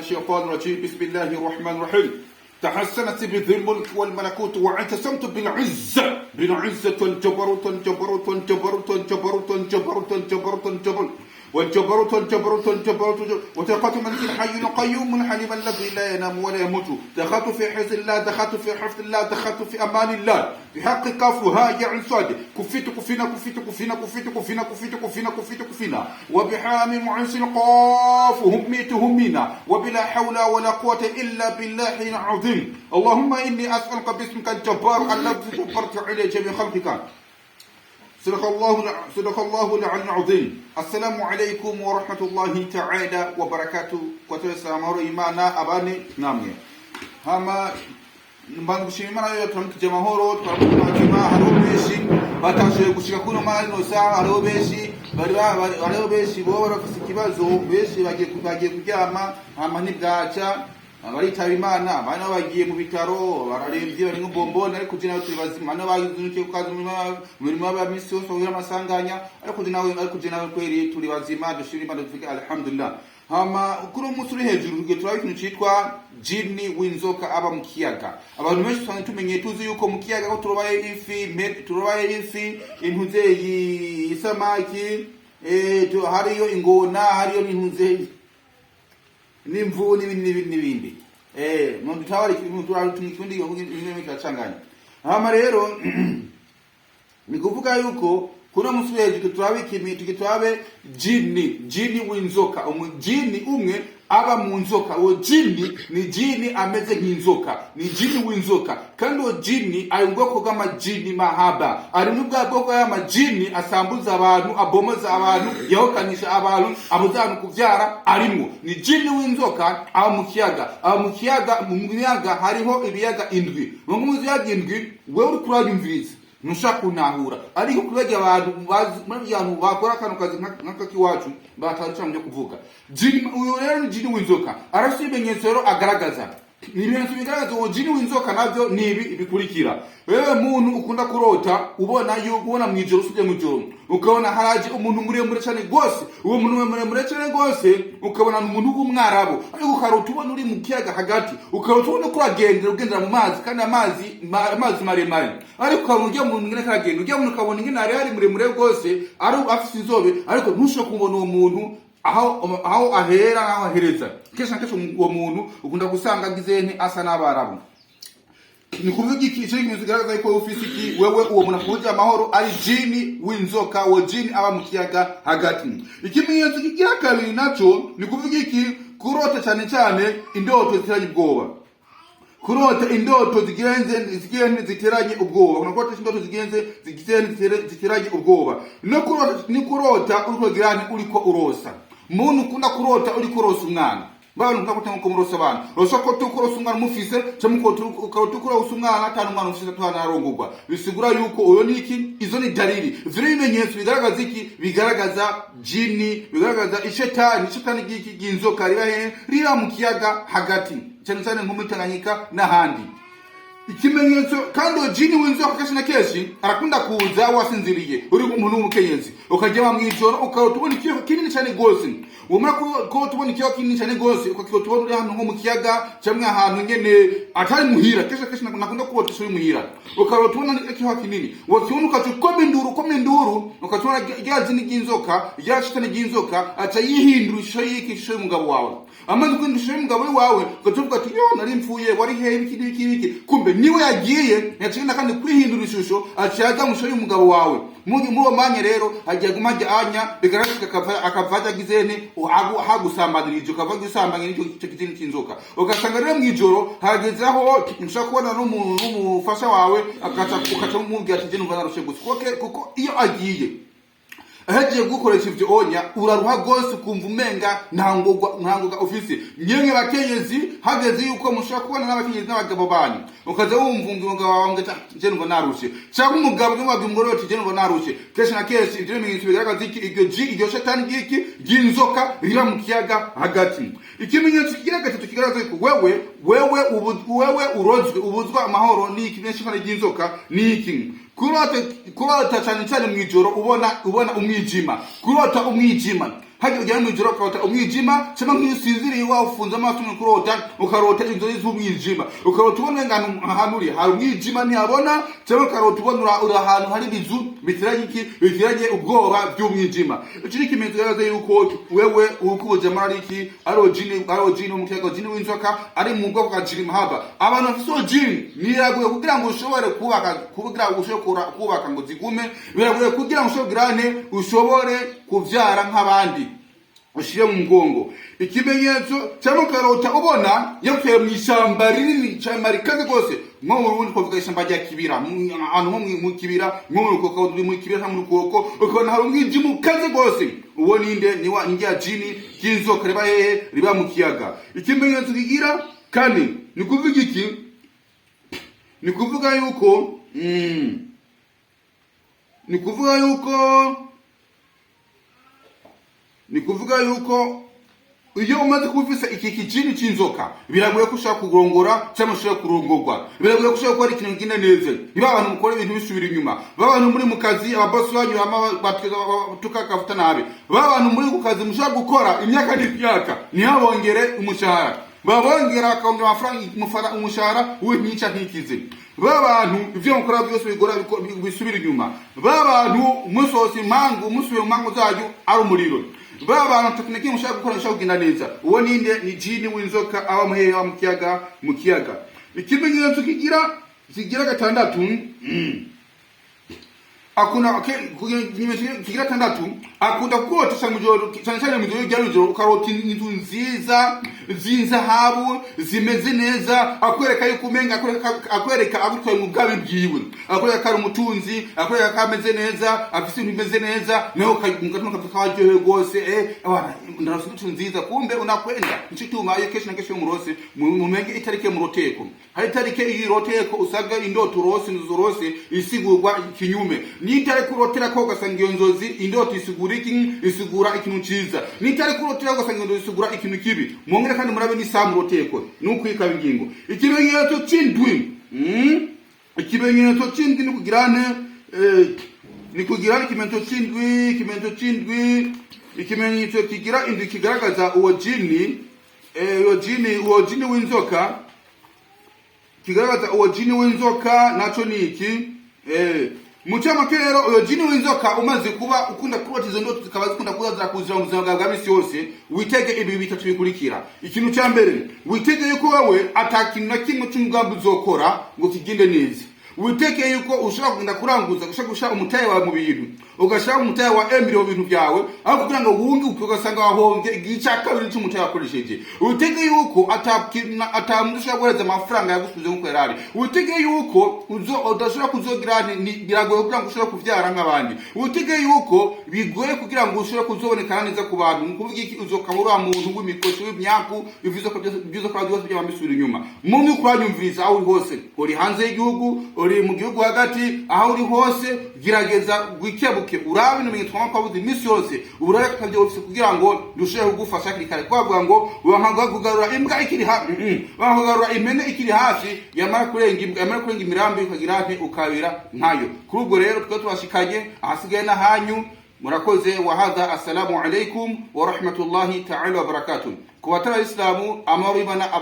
الشيطان الرجيم. بسم الله الرحمن الرحيم. تحسنت بذي الملك والملكوت واعتصمت بالعزة والجبروت والجبروت والجبروت والجبروت والجبروت والجبروت والجبروت والجبروت والجبروت وثقت من الحي القيوم الحليم الذي لا ينام ولا يموت. دخلت في حفظ الله، دخلت في حفظ الله، دخلت في امان الله بحق كاف وهاء يا صاد. كفيت كفينا كفيت كفينا كفيت كفينا كفيت كفينا كفيت كفينا وبحامي معز القاف هميت همينا وبلا حول ولا قوة إلا بالله العظيم. اللهم إني أسألك باسمك الجبار الذي جبرت عليه جميع خلقك. صدق الله العلي العظيم. السلام عليكم ورحمة الله تعالى وبركاته. وتسلم إيمانا أباني نامي هما mbangushimana yo tramukije mahoro twamutima hariho beshi batashoboye gushika kuno mali saha hariho beshi hariho beshi bo barafise ikibazo beshi bagiye kuryama hama ntibwaca abaritaba imana abana bagiye mu bitaro bararembye bari nk'ubombone ariko je nawe tubazima no bagizunuke kukaza mu y'abamisi yose kugira amasanganya ariko je nawe kweri turi bazima dushira imana dufike alhamdulillah. Hama kuri umunsi uri hejuru turaba ikintu cyitwa jini w'inzoka aba mu kiyaga. Abantu benshi usanga tumenye tuzi yuko mu kiyaga ko turobaye ifi intuze isamaki hariyo ingona hariyo intuze n'imvu n'ibindi mu bitawari tumikindi ibintu bikacanganya. Hama rero ni kuvuga yuko kuna musi hejuru turabe turabe jini w'inzoka. Jini umwe aba mu nzoka. Uwo jini ni jini ameze nk'inzoka, ni jini w'inzoka. Kandi uwo jini ari mu bwoko bw'amajini mahaba, ari mu bwoko y'amajini asambuza abantu, abomoza abantu, yahokanisha abantu, abuza abantu kuvyara arimo. Ni jini w'inzoka aba mu kiyaga. Mu miyaga hariho ibiyaga indwi. Mu biyaga indwi wewe uri kurayumviriza nushaka kunahura ariko kubega abantu bakora kano kazi nk'akakiwacu bataruca mu kuvuga. Jini uyo rero jini w'inzoka arafite ibimenyetso rero agaragaza. Ni ibimenyetso bigaragaza uwo jini w'inzoka navyo nibi bikurikira. Wewe muntu ukunda kurota ubona mwijoro usubye mu joro ukabona haraje umuntu muremure cyane gose, uwo muntu muremure cyane gose ukabona umuntu w'umwarabu ariko ukarota ubona uri mu kiyaga hagati, ukarota ubona ko ugendera mu mazi kandi amazi maremare ariko ukabona umuntu ngene karagenda umuntu ukabona ngene ari muremure gose ari afite inzobe ariko ntusho kubona uwo muntu aho ahera naho ahereza. Kesha uwo muntu ukunda gusanga gizene asa n'abarabu. Ni kuvuga iki cyo kimuzigaragaza yuko ufise iki wewe uwo muntu akuje amahoro ari jini w'inzoka, wo jini aba mu kiyaga hagati. Ikimenyetso kigira kabiri naco ni kuvuga iki kurota cyane indoto ziteranye ubwoba. Kurota indoto zigenze ziteranye ubwoba. Unakota indoto zigenze ziteranye ubwoba. No kurota uriko urosa. Muntu ukunda kurota uriko urosa umwana. Bantu nkakota nko murosa abantu. Rosa ko tukurosa umwana mufise cyangwa ko tukurosa umwana atanu umwana ufise twana arongurwa. Bisigura yuko uyo niki izo ni dalili. Vile bimenyetso bigaragaza iki bigaragaza jini, bigaragaza ishetani ry'inzoka riba mu kiyaga hagati. Cyane nko muri Tanganyika n'ahandi. Ikimenyetso kandi jini w'inzoka kenshi na kenshi arakunda kuza wasinziriye uri umuntu w'umukenyezi ukajya mu ijoro ukarota ubona ikiyo kinini cyane gose. Umara ko tubona ikiyo kinini cyane gose ukakitubona uri hano nko mu kiyaga cyangwa ahantu nyene atari muhira. Kenshi nakunda kubota uri muhira ukarota ubona ikiyo kinini wakibona ukacukoma induru ukatubona rya jini ry'inzoka rya shitani ry'inzoka aca yihindura ishusho y'umugabo wawe. Amaze kwindusha y'umugabo wawe ukavuga ati yo nari mfuye wari hehe iki kumbe niwe yagiye yacina kandi kwihindura ishusho acaza musho y'umugabo wawe. Muri manye rero agiye gumajya anya bigaragara akavaja gizene hagusambanirije ukava gusambanya nicyo kizini cy'inzoka. Ugasanga rero mwijoro hagezaho nshaka kubona n'umuntu n'umufasha wawe akaca umubwira ati je numva narushe gusa kuko iyo agiye ahagiye gukoresha ivyo onya uraruha gose kumva umenga ntangoga ofisi. Nyemwe bakenyezi hageze yuko mushaka kubona n'abakenyezi n'abagabo banyu ukaza wumva umugabo wawe ngata je numva narushe cyangwa umugabo n'umugabo ngoroti je numva narushe. Kesha na kesha ivyo bimenyetso bigaragaza iki iryo shetani giki ry'inzoka riba mu kiyaga hagati. Ikimenyetso kigira gatatu kigaragaza ko wewe urozwe ubuzwa amahoro ni ikimenyetso cy'inzoka ni iki. Kurota cyane mwijoro ubona umwijima. Kurota umwijima hajya ujya mu joro ukarota umwijima cyangwa nk'isinziriye wafunze amaso mu kurota ukarota inzozi z'umwijima ukarota ubona ngano ahantu uri hari umwijima ntihabona cyangwa ukarota ubona uri ahantu hari bizu bitiranye ubwoba by'umwijima. Iki ni ikimenyetso yuko wewe ukubuje mariki aro jini umukego jini w'inzoka ari mu bwoko bwa jini mahaba. Abantu bafite jini niraguye kugira ngo ushobore kubaka ngo zigume, biraguye kugira ngo ushobore kuvyara nk'abandi ushire mu mugongo. Ikimenyetso cyangwa ukarota ubona yavuye mu ishyamba rinini cyane rikaze rwose nko mu Burundi kuvuga ishyamba rya Kibira ahantu mu Kibira mu Kibira mu Rukoko ukabona hari umwijima ukaze rwose. Uwo ninde ni wa ingia jini kinzoka riba riba mu kiyaga. Ikimenyetso kigira kandi ni kuvuga iki, ni kuvuga yuko ni kuvuga yuko iyo umaze kuvisa iki kijini cy'inzoka biragoye ko ushaka kurongora cyangwa ushaka kurongorwa, biragoye ko ushaka gukora ikintu gine neza. Niba abantu mukora ibintu bisubira inyuma, abantu muri mu kazi ababosi banyu tukakafuta nabi, abantu muri ku kazi mushaka gukora imyaka n'imyaka ntihabongere umushahara, babongera bakongera amafaranga umushahara w'imyica ntikize. Babantu ivyo mukora byose bigora bisubira inyuma, babantu musosi mangu musubiye mangu zaju ari umuriro, babantu tekiniki mushaka gukora mushaka kugenda neza. Uwo ninde ni jini w'inzoka aba muhehe wa mu kiyaga. Ikimenyetso kigira gatandatu akuna kigira gatandatu akunda kuotesha mujoro cyane mujoro ry'ijoro ukarota inzu nziza z'inzahabu zimeze neza, akwereka yuko umenga akwereka abutwaye mu bwabe bwiwe, akwereka ari umutunzi, akwereka kameze neza, afise ibintu bimeze neza, naho ukatuka kawaryohe rwose abana ndarasubitu nziza. Kumbe unakwenda ncituma ayo kesho na kesho murose mumenge itarike muroteko, hari itarike iroteko usaga indoto rose nzurose isigurwa ikinyume. Nitare kurotera ko gasanga iyo nzozi indoto isigura ikintu ciza, nitare kurotera ko gasanga indoto isigura ikintu kibi. Mwongera kandi murabe ni samu roteko nukwika bingingo. Ikimenyetso c'indwi ni kugirane ni kugirana ikimenyetso kigira indwi kigaragaza uwo jini w'inzoka, kigaragaza uwo jini w'inzoka naco niki mucamake rero uyo jini w'inzoka umaze kuba ukunda kurota izo ndoto zikaba zikunda kuza kuzira mu buzima bwa misi yose, witege ibi bitatu bikurikira. Ikintu cya mbere witege yuko wewe atakintu na kimwe cy'umugambi uzokora ngo kigende neza. Witeke yuko ushaka kugenda kuranguza gushaka umutaye wa mu bintu, ugashaka umutaye wa emiro bintu byawe aho kugira ngo wunge ugasanga wahonge igica kabiri cy'umutaye wakoresheje. Witeke yuko atamushaka guhereza amafaranga yagusubize nko yarari. Witeke yuko udashobora kuzogira biragoye kugira ngo ushobore kuvyara nk'abandi. Witeke yuko bigoye kugira ngo ushobore kuzoboneka neza ku bantu, kuvuga iki uzokabura muntu w'imikoshi w'imyaku bivuze ko byose kwa byose byabamisubira inyuma. Mumwe kuranyumviriza aho hose, uri hanze y'igihugu, uri mu gihugu hagati, aho uri hose girageza gwikebuke urabe no menyetwa kwabuze imisi yose urare kabyose kugira ngo dusheho kugufasha kare kwavuga ngo wankanga kugarura imbwa ikiri hafi wankanga impene ikiri hafi yamara kurenga imirambi ukagira nti ukabira ntayo. Kuri ubwo rero twe twashikanye ahasigaye na hanyu. Murakoze wa hadha. Assalamu alaikum wa rahmatullahi ta'ala wa barakatuh. Kwa tara Islamu amari bana